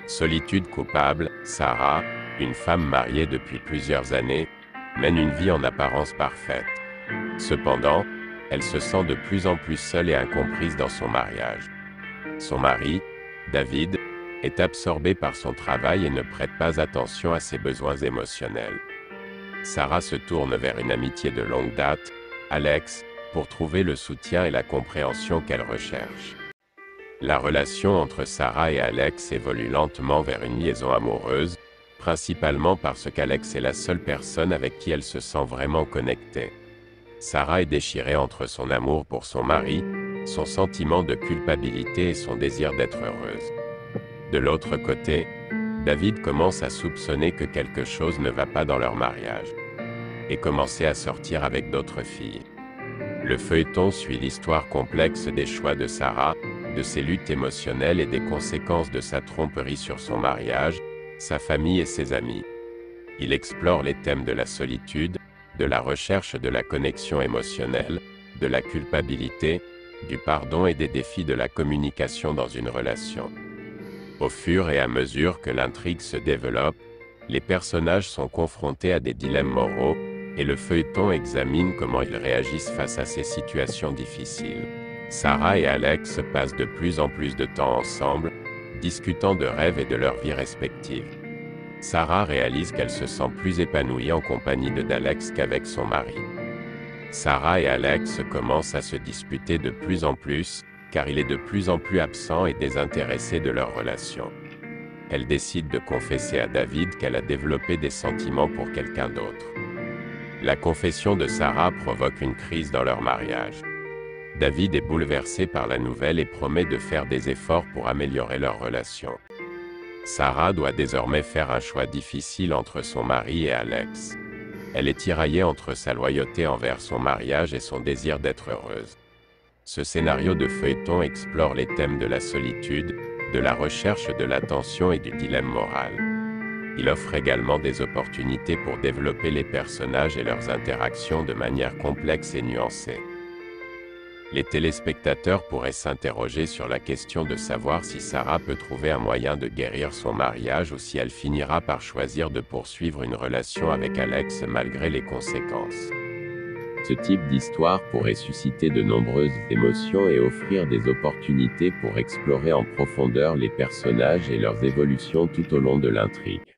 Solitude coupable, Sarah, une femme mariée depuis plusieurs années, mène une vie en apparence parfaite. Cependant, elle se sent de plus en plus seule et incomprise dans son mariage. Son mari, David, est absorbé par son travail et ne prête pas attention à ses besoins émotionnels. Sarah se tourne vers une amitié de longue date, Alex, pour trouver le soutien et la compréhension qu'elle recherche. La relation entre Sarah et Alex évolue lentement vers une liaison amoureuse, principalement parce qu'Alex est la seule personne avec qui elle se sent vraiment connectée. Sarah est déchirée entre son amour pour son mari, son sentiment de culpabilité et son désir d'être heureuse. De l'autre côté, David commence à soupçonner que quelque chose ne va pas dans leur mariage, et commencer à sortir avec d'autres filles. Le feuilleton suit l'histoire complexe des choix de Sarah, de ses luttes émotionnelles et des conséquences de sa tromperie sur son mariage, sa famille et ses amis. Il explore les thèmes de la solitude, de la recherche de la connexion émotionnelle, de la culpabilité, du pardon et des défis de la communication dans une relation. Au fur et à mesure que l'intrigue se développe, les personnages sont confrontés à des dilemmes moraux, et le feuilleton examine comment ils réagissent face à ces situations difficiles. Sarah et Alex passent de plus en plus de temps ensemble, discutant de rêves et de leur vie respective. Sarah réalise qu'elle se sent plus épanouie en compagnie d'Alex qu'avec son mari. Sarah et Alex commencent à se disputer de plus en plus, car il est de plus en plus absent et désintéressé de leur relation. Elle décide de confesser à David qu'elle a développé des sentiments pour quelqu'un d'autre. La confession de Sarah provoque une crise dans leur mariage. David est bouleversé par la nouvelle et promet de faire des efforts pour améliorer leur relation. Sarah doit désormais faire un choix difficile entre son mari et Alex. Elle est tiraillée entre sa loyauté envers son mariage et son désir d'être heureuse. Ce scénario de feuilleton explore les thèmes de la solitude, de la recherche de l'attention et du dilemme moral. Il offre également des opportunités pour développer les personnages et leurs interactions de manière complexe et nuancée. Les téléspectateurs pourraient s'interroger sur la question de savoir si Sarah peut trouver un moyen de guérir son mariage ou si elle finira par choisir de poursuivre une relation avec Alex malgré les conséquences. Ce type d'histoire pourrait susciter de nombreuses émotions et offrir des opportunités pour explorer en profondeur les personnages et leurs évolutions tout au long de l'intrigue.